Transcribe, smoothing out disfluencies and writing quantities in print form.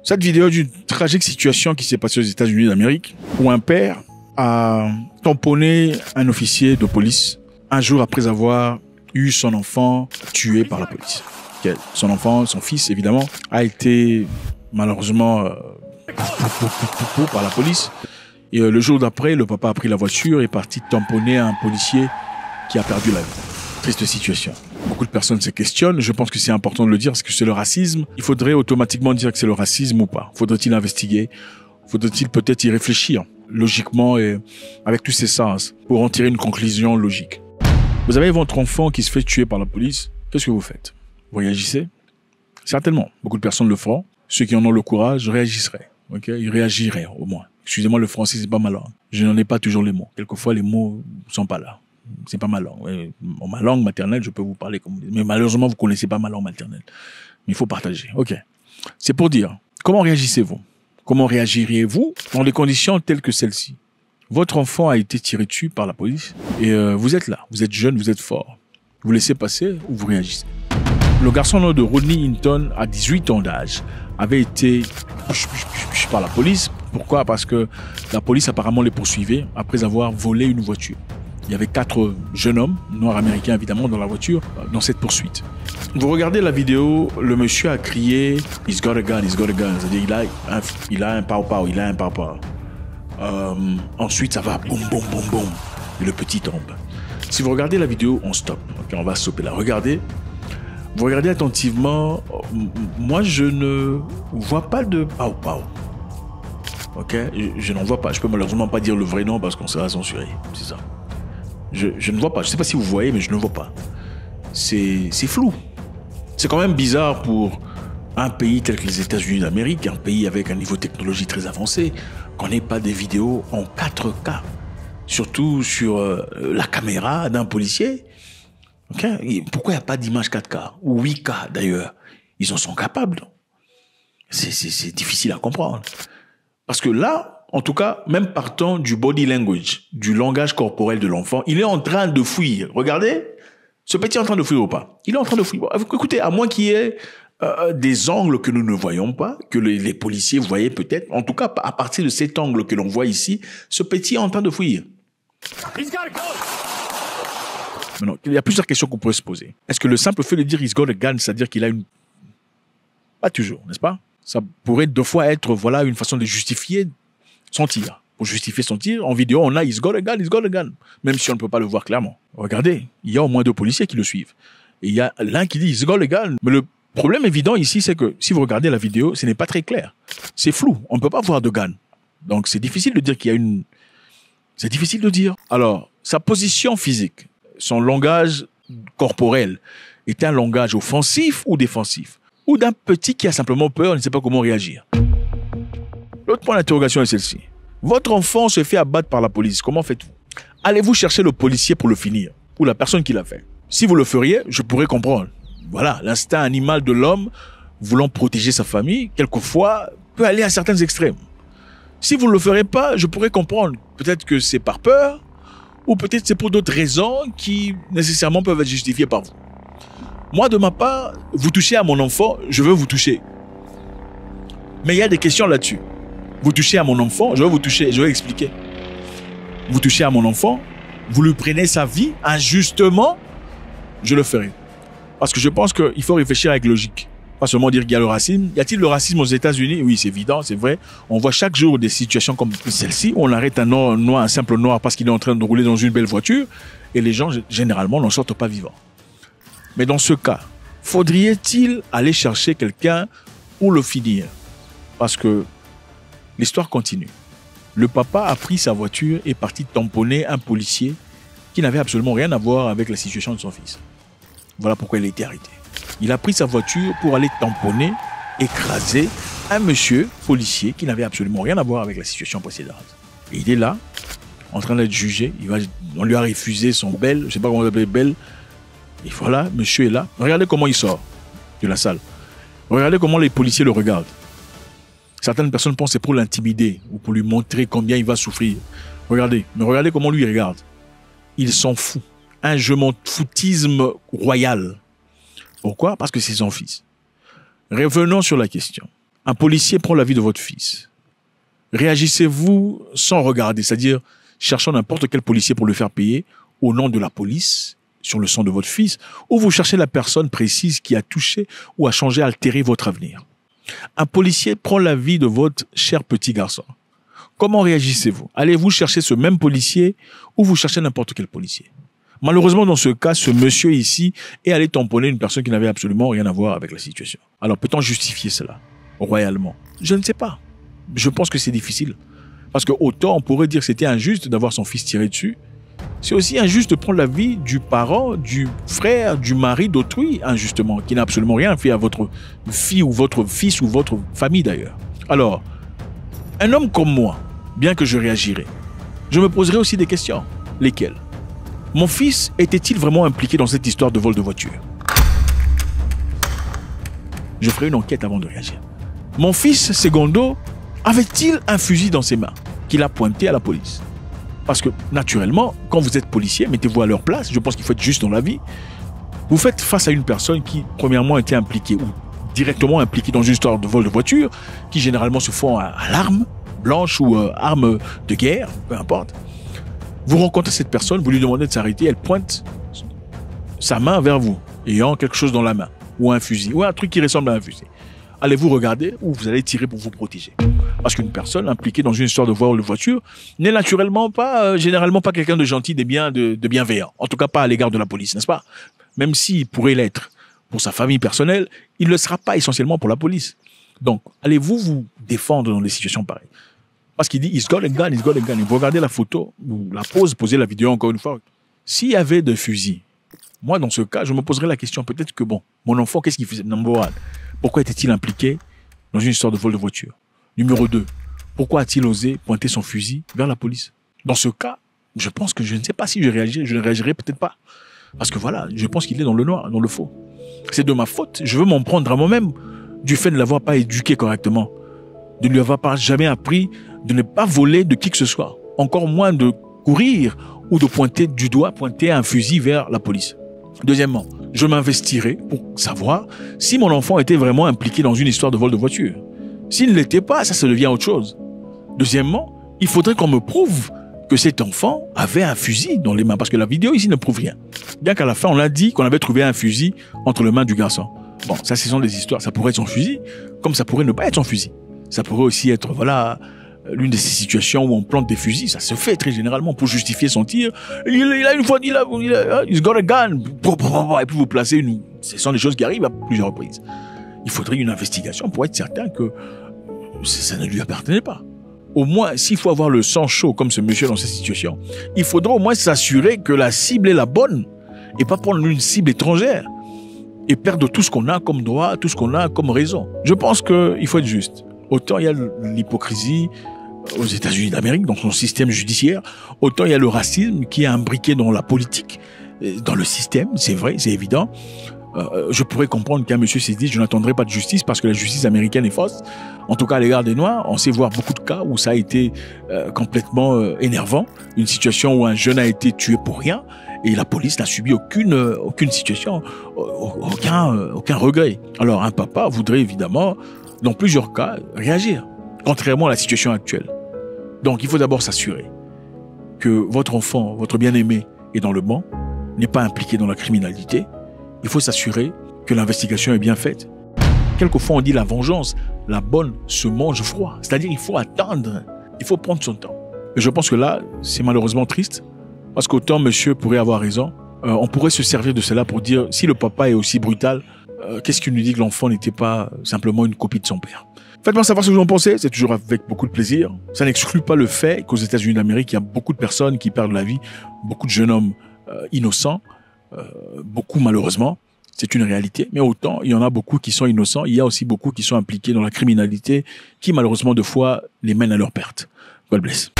Cette vidéo d'une tragique situation qui s'est passée aux États-Unis d'Amérique, où un père a tamponné un officier de police un jour après avoir eu son enfant tué par la police. Son enfant, son fils évidemment, a été malheureusement par la police. Et le jour d'après, le papa a pris la voiture et est parti tamponner un policier qui a perdu la vie. Triste situation. Beaucoup de personnes se questionnent. Je pense que c'est important de le dire parce que c'est le racisme. Il faudrait automatiquement dire que c'est le racisme ou pas. Faudrait-il investiguer? Faudrait-il peut-être y réfléchir logiquement et avec tous ses sens pour en tirer une conclusion logique? Vous avez votre enfant qui se fait tuer par la police. Qu'est-ce que vous faites? Vous réagissez? Certainement. Beaucoup de personnes le feront. Ceux qui en ont le courage réagisseraient. Ok? Ils réagiraient au moins. Excusez-moi, le français, c'est pas ma langue. Je n'en ai pas toujours les mots. Quelquefois, les mots sont pas là. C'est pas ma langue. Ma langue maternelle, je peux vous parler comme vous dites. Mais malheureusement, vous connaissez pas ma langue maternelle. Mais il faut partager. Ok. C'est pour dire, comment réagissez-vous? Comment réagiriez-vous dans des conditions telles que celles-ci? Votre enfant a été tiré dessus par la police et vous êtes là. Vous êtes jeune, vous êtes fort. Vous laissez passer ou vous réagissez? Le garçon de Rodney Hinton, à 18 ans d'âge, avait été par la police. Pourquoi? Parce que la police apparemment les poursuivait après avoir volé une voiture. Il y avait 4 jeunes hommes, noirs américains évidemment, dans la voiture, dans cette poursuite. Vous regardez la vidéo, le monsieur a crié « He's got a gun, he's got a gun ». C'est-à-dire il a un pow-pow, il a un pow-pow. Ensuite, ça va boum, boum, boum, boum. Et le petit tombe. Si vous regardez la vidéo, on stoppe. Okay, on va stopper là. Regardez. Vous regardez attentivement. Moi, je ne vois pas de pow-pow. Ok? Je n'en vois pas. Je peux malheureusement pas dire le vrai nom parce qu'on sera censuré. C'est ça. Je ne vois pas. Je ne sais pas si vous voyez, mais je ne vois pas. C'est flou. C'est quand même bizarre pour un pays tel que les États-Unis d'Amérique, un pays avec un niveau de technologie très avancé, qu'on n'ait pas des vidéos en 4K. Surtout sur la caméra d'un policier. Okay? Pourquoi il n'y a pas d'image 4K ou 8K d'ailleurs? Ils en sont capables. C'est difficile à comprendre. Parce que là, en tout cas, même partant du body language, du langage corporel de l'enfant, il est en train de fuir. Regardez, ce petit est en train de fuir ou pas? Il est en train de fuir. Écoutez, à moins qu'il y ait des angles que nous ne voyons pas, que les policiers voyaient peut-être, en tout cas, à partir de cet angle que l'on voit ici, ce petit est en train de fuir. Maintenant, il y a plusieurs questions qu'on pourrait se poser. Est-ce que le simple fait de dire « he's got a gun », c'est-à-dire qu'il a une... Pas toujours, n'est-ce pas? Ça pourrait deux fois être, voilà, une façon de justifier son tir. Pour justifier son tir, en vidéo, on a « he's got a gun », même si on ne peut pas le voir clairement. Regardez, il y a au moins 2 policiers qui le suivent. Et il y a l'un qui dit « he's got a gun ». Mais le problème évident ici, c'est que si vous regardez la vidéo, ce n'est pas très clair. C'est flou, on ne peut pas voir de gun. Donc c'est difficile de dire qu'il y a une... C'est difficile de dire. Alors, sa position physique, son langage corporel, est un langage offensif ou défensif? Ou d'un petit qui a simplement peur et ne sait pas comment réagir? L'autre point d'interrogation est celle-ci. Votre enfant se fait abattre par la police. Comment faites-vous? Allez-vous chercher le policier pour le finir? Ou la personne qui l'a fait? Si vous le feriez, je pourrais comprendre. Voilà, l'instinct animal de l'homme, voulant protéger sa famille, quelquefois, peut aller à certains extrêmes. Si vous ne le ferez pas, je pourrais comprendre. Peut-être que c'est par peur, ou peut-être c'est pour d'autres raisons qui, nécessairement, peuvent être justifiées par vous. Moi, de ma part, vous touchez à mon enfant, je veux vous toucher. Mais il y a des questions là-dessus. Vous touchez à mon enfant, je veux vous toucher, je vais expliquer. Vous touchez à mon enfant, vous lui prenez sa vie injustement, je le ferai. Parce que je pense qu'il faut réfléchir avec logique. Pas seulement dire qu'il y a le racisme. Y a-t-il le racisme aux États-Unis? Oui, c'est évident, c'est vrai. On voit chaque jour des situations comme celle-ci où on arrête un noir, un simple noir parce qu'il est en train de rouler dans une belle voiture et les gens, généralement, n'en sortent pas vivants. Mais dans ce cas, faudrait-il aller chercher quelqu'un pour le finir? Parce que l'histoire continue. Le papa a pris sa voiture et est parti tamponner un policier qui n'avait absolument rien à voir avec la situation de son fils. Voilà pourquoi il a été arrêté. Il a pris sa voiture pour aller tamponner, écraser un monsieur policier qui n'avait absolument rien à voir avec la situation précédente. Et il est là, en train d'être jugé. On lui a refusé son bail, je ne sais pas comment on l'appelle, bail. Et voilà, monsieur est là. Regardez comment il sort de la salle. Regardez comment les policiers le regardent. Certaines personnes pensent que c'est pour l'intimider ou pour lui montrer combien il va souffrir. Regardez, mais regardez comment lui il regarde. Il s'en fout. Un je m'en foutisme royal. Pourquoi? Parce que c'est son fils. Revenons sur la question. Un policier prend la vie de votre fils. Réagissez-vous sans regarder, c'est-à-dire cherchant n'importe quel policier pour le faire payer au nom de la police sur le sang de votre fils, ou vous cherchez la personne précise qui a touché ou a changé, altéré votre avenir. Un policier prend la vie de votre cher petit garçon. Comment réagissez-vous? Allez-vous chercher ce même policier ou vous cherchez n'importe quel policier? Malheureusement, dans ce cas, ce monsieur ici est allé tamponner une personne qui n'avait absolument rien à voir avec la situation. Alors, peut-on justifier cela royalement? Je ne sais pas. Je pense que c'est difficile. Parce que autant on pourrait dire que c'était injuste d'avoir son fils tiré dessus, c'est aussi injuste de prendre la vie du parent, du frère, du mari d'autrui, injustement, qui n'a absolument rien fait à votre fille ou votre fils ou votre famille d'ailleurs. Alors, un homme comme moi, bien que je réagirais, je me poserais aussi des questions. Lesquelles? Mon fils était-il vraiment impliqué dans cette histoire de vol de voiture? Je ferai une enquête avant de réagir. Mon fils, Segundo, avait-il un fusil dans ses mains qu'il a pointé à la police? Parce que, naturellement, quand vous êtes policier, mettez-vous à leur place, je pense qu'il faut être juste dans la vie. Vous faites face à une personne qui, premièrement, était impliquée ou directement impliquée dans une histoire de vol de voiture, qui généralement se font à l'arme blanche ou arme de guerre, peu importe. Vous rencontrez cette personne, vous lui demandez de s'arrêter, elle pointe sa main vers vous, ayant quelque chose dans la main, ou un fusil, ou un truc qui ressemble à un fusil. Allez-vous regarder ou vous allez tirer pour vous protéger? Parce qu'une personne impliquée dans une histoire de vol de voiture n'est naturellement pas, généralement pas quelqu'un de gentil, de bienveillant. En tout cas pas à l'égard de la police, n'est-ce pas? Même s'il pourrait l'être pour sa famille personnelle, il ne le sera pas essentiellement pour la police. Donc, allez-vous vous défendre dans des situations pareilles? Parce qu'il dit, he's got a gun, he's got a gun. Et vous regardez la photo, ou la pose, posez la vidéo encore une fois. S'il y avait de fusils, moi, dans ce cas, je me poserais la question, peut-être que bon, mon enfant, qu'est-ce qu'il faisait? Number one, pourquoi était-il impliqué dans une histoire de vol de voiture? Numéro 2, pourquoi a-t-il osé pointer son fusil vers la police? Dans ce cas, je pense que je ne sais pas si je réagirais, je ne réagirais peut-être pas. Parce que voilà, je pense qu'il est dans le noir, dans le faux. C'est de ma faute, je veux m'en prendre à moi-même du fait de ne l'avoir pas éduqué correctement, de ne lui avoir pas jamais appris de ne pas voler de qui que ce soit, encore moins de courir ou de pointer du doigt, pointer un fusil vers la police. Deuxièmement, je m'investirai pour savoir si mon enfant était vraiment impliqué dans une histoire de vol de voiture. S'il ne l'était pas, ça devient autre chose. Deuxièmement, il faudrait qu'on me prouve que cet enfant avait un fusil dans les mains, parce que la vidéo ici ne prouve rien. Bien qu'à la fin, on a dit qu'on avait trouvé un fusil entre les mains du garçon. Bon, ça, ce sont des histoires. Ça pourrait être son fusil, comme ça pourrait ne pas être son fusil. Ça pourrait aussi être, voilà, l'une de ces situations où on plante des fusils. Ça se fait très généralement pour justifier son tir. Il a une fois, he's got a gun. Et puis vous placez une... Ce sont des choses qui arrivent à plusieurs reprises. Il faudrait une investigation pour être certain que ça ne lui appartenait pas. Au moins, s'il faut avoir le sang chaud comme ce monsieur dans cette situation, il faudra au moins s'assurer que la cible est la bonne et pas prendre une cible étrangère et perdre tout ce qu'on a comme droit, tout ce qu'on a comme raison. Je pense qu'il faut être juste. Autant il y a l'hypocrisie aux États-Unis d'Amérique, dans son système judiciaire, autant il y a le racisme qui est imbriqué dans la politique, dans le système, c'est vrai, c'est évident. Je pourrais comprendre qu'un monsieur s'est dit je n'attendrai pas de justice parce que la justice américaine est fausse. En tout cas, à l'égard des Noirs, on sait voir beaucoup de cas où ça a été complètement énervant. Une situation où un jeune a été tué pour rien et la police n'a subi aucune situation, aucun regret. Alors un papa voudrait évidemment, dans plusieurs cas, réagir, contrairement à la situation actuelle. Donc il faut d'abord s'assurer que votre enfant, votre bien-aimé est dans le banc, n'est pas impliqué dans la criminalité. Il faut s'assurer que l'investigation est bien faite. Quelquefois, on dit la vengeance, la bonne se mange froid. C'est-à-dire, il faut attendre, il faut prendre son temps. Et je pense que là, c'est malheureusement triste, parce qu'autant monsieur pourrait avoir raison, on pourrait se servir de cela pour dire, si le papa est aussi brutal, qu'est-ce qui nous dit que l'enfant n'était pas simplement une copie de son père? Faites-moi savoir ce que vous en pensez, c'est toujours avec beaucoup de plaisir. Ça n'exclut pas le fait qu'aux États-Unis d'Amérique, il y a beaucoup de personnes qui perdent la vie, beaucoup de jeunes hommes innocents, beaucoup malheureusement, c'est une réalité, mais autant il y en a beaucoup qui sont innocents, il y a aussi beaucoup qui sont impliqués dans la criminalité qui malheureusement de fois les mène à leur perte. God bless.